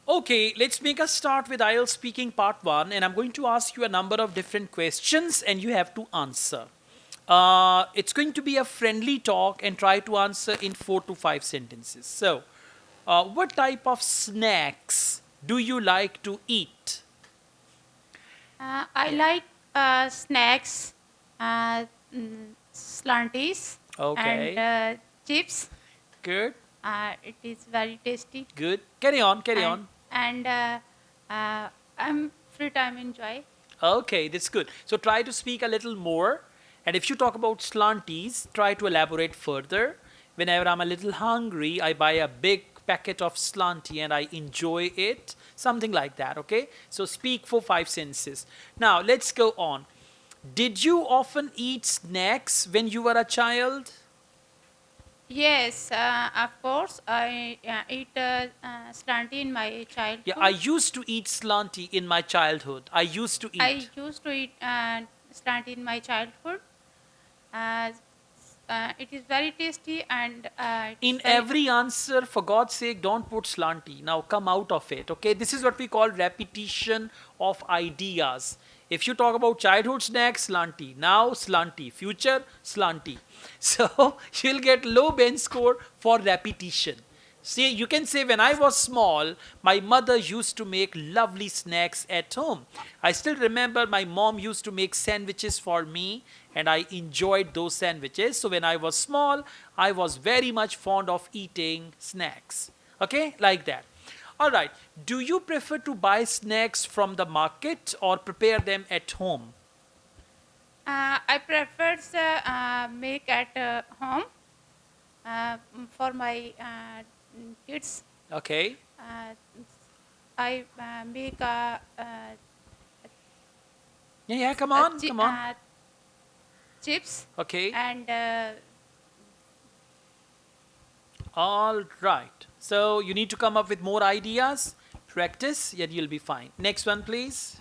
Okay, let's make a start with IELTS speaking part 1, and I'm going to ask you a number of different questions and you have to answer. It's going to be a friendly talk and try to answer in 4 to 5 sentences. So, what type of snacks do you like to eat? I like snacks, slanties, and Okay, chips. good, It is very tasty, good. Carry on, carry and on. and I'm free time enjoy. Okay, that's good. So try to speak a little more. And if you talk about slanties, try to elaborate further. Whenever I'm a little hungry, I buy a big packet of slanty and I enjoy it. Something like that, okay? So speak for 5 sentences. Now, let's go on. Did you often eat snacks when you were a child? Yes, of course. I eat slanty in my Yeah, I childhood. used to eat slanty in my childhood. I used to eat. I used to eat slanty in my childhood. Uh, it is very tasty and it is In very every answer, for God's sake, don't put slanty. Now come out of it. Okay, this is what we call repetition of ideas. If you talk about childhood snacks, slanty. Now slanty. Future, slanty. So you'll get low bench score for repetition. See, you can say when I was small, my mother used to make lovely snacks at home. I still remember my mom used to make sandwiches for me and I enjoyed those sandwiches. So when I was small, I was very much fond of eating snacks. Okay, like that. All right. Do you prefer to buy snacks from the market or prepare them at home? I prefer make at home for my kids. Okay. Uh, I make Yeah, yeah, come a on, come on. chips Okay. and All right. So you need to come up with more ideas, practice, yet you'll be fine. Next one, please.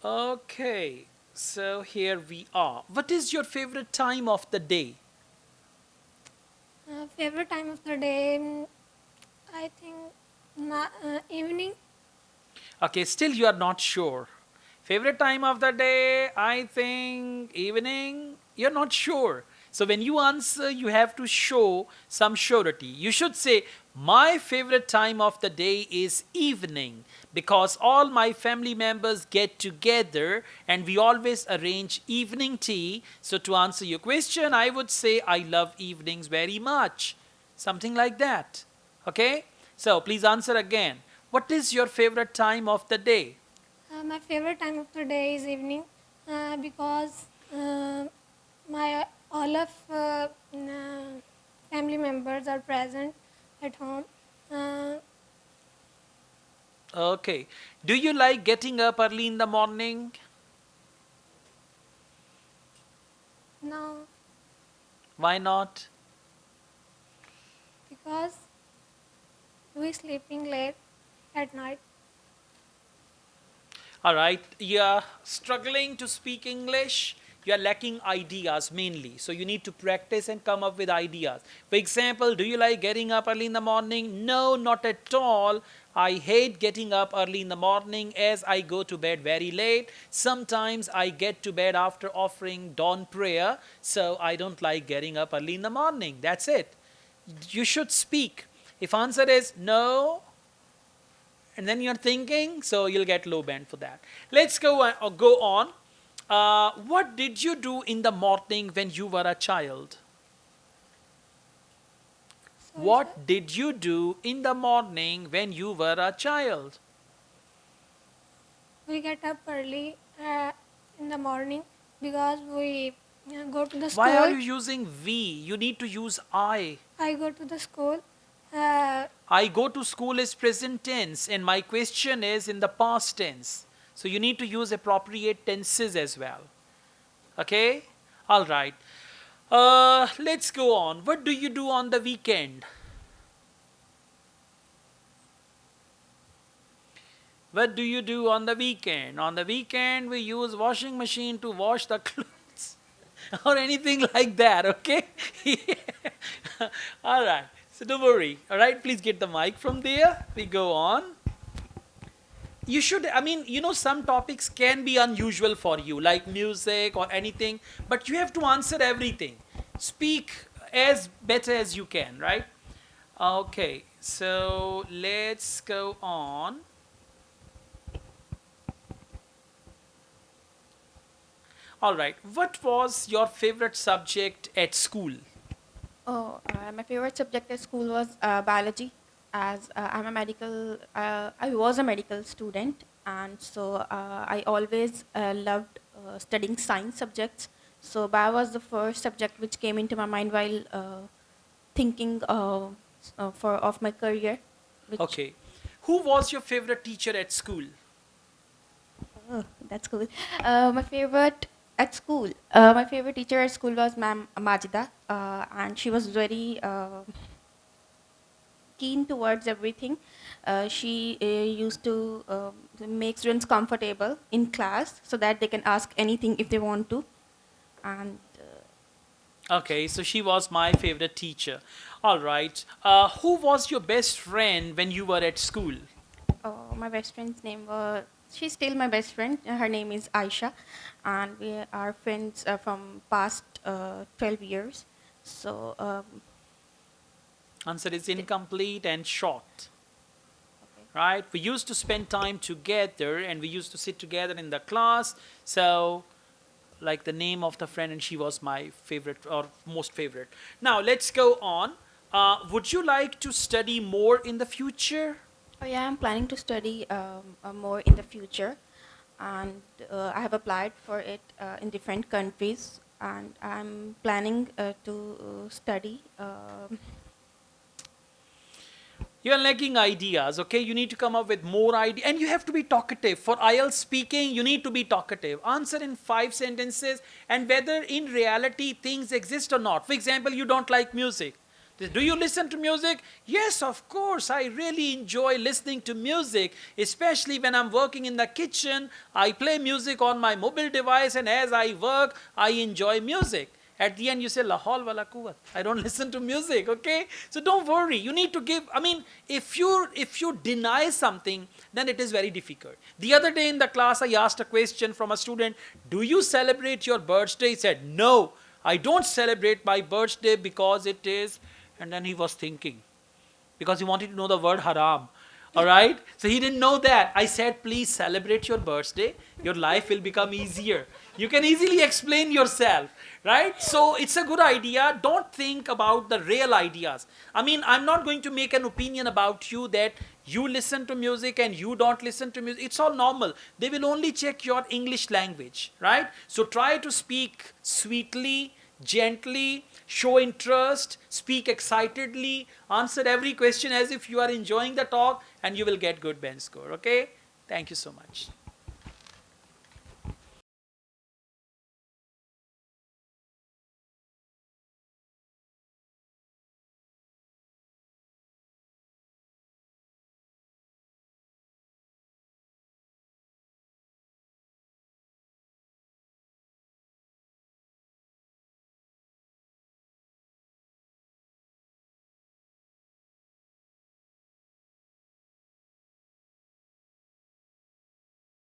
Okay. So here we are. What is your favorite time of the day? Favorite time of the day, I think evening. Okay, still you are not sure. Favorite time of the day, I think evening. You're not sure. So when you answer, you have to show some surety. You should say, my favorite time of the day is evening because all my family members get together and we always arrange evening tea. So to answer your question, I would say I love evenings very much. Something like that. Okay? So please answer again. What is your favorite time of the day? My favorite time of the day is evening because my all of family members are present at home. Uh, Okay. Do you like getting up early in the morning? Now, Why not? because we sleeping late at night. All right. You're struggling to speak English. You're lacking ideas mainly. So you need to practice and come up with ideas. For example, do you like getting up early in the morning? No, not at all. I hate getting up early in the morning as I go to bed very late. Sometimes I get to bed after offering dawn prayer. So I don't like getting up early in the morning. That's it. You should speak. If answer is no, and then you're thinking, so you'll get low band for that. Let's go on. What did you do in the morning when you were a child? Sorry, sir. What did you do in the morning when you were a child? We get up early in the morning because we go to the Why are school. you using we? You need to use I. I go to the school. Uh, I go to school is present tense and my question is in the past tense. So you need to use appropriate tenses as well. Okay? All right. Let's go on. What do you do on the weekend? What do you do on the weekend? On the weekend, we use washing machine to wash the clothes. or anything like that, okay? All right. So don't worry. All right, please get the mic from there. We go on. You should, I mean, some topics can be unusual for you, like music or anything, but you have to answer everything. Speak as better as you can, right? Okay, so let's go on. All right, what was your favorite subject at school? Oh, my favorite subject at school was biology, as I was a medical student, and so I always loved studying science subjects. So bio was the first subject which came into my mind while thinking for of my career. Which Okay, who was your favorite teacher at school? Oh, that's cool. My favorite at school, my favorite teacher at school was Ma'am Majida, and she was very keen towards everything. She used to make students comfortable in class so that they can ask anything if they want to. And Okay, so she was my favorite teacher. All right, who was your best friend when you were at school? my best friend's name was, she's still my best friend. Her name is Aisha, and we are friends from past 12 years. So, Answer is incomplete and short. okay. Right? We used to spend time together and we used to sit together in the class. So, like the name of the friend, and she was my favorite or most favorite. Now, let's go on. Would you like to study more in the future? Oh yeah, I'm planning to study more in the future, and I have applied for it in different countries, and I'm planning to study. You're lacking ideas, okay? You need to come up with more ideas, and you have to be talkative. For IELTS speaking, you need to be talkative. Answer in 5 sentences, and whether in reality things exist or not. For example, you don't like music. Do you listen to music? Yes, of course. I really enjoy listening to music, especially when I'm working in the kitchen. I play music on my mobile device, and as I work, I enjoy music. At the end, you say, La haul wala quwwat. I don't listen to music, okay? So don't worry. You need to give, I mean, if you deny something, then it is very difficult. The other day in the class, I asked a question from a student, do you celebrate your birthday? He said, no, I don't celebrate my birthday because it is, and then he was thinking, because he wanted to know the word haram. All right? So he didn't know that. I said, please celebrate your birthday. Your life will become easier. You can easily explain yourself, right? So it's a good idea. Don't think about the real ideas. I mean, I'm not going to make an opinion about you that you listen to music and you don't listen to music. It's all normal. They will only check your English language, right? So try to speak sweetly, gently, show interest, speak excitedly, answer every question as if you are enjoying the talk, and you will get good bench score. Okay? Thank you so much.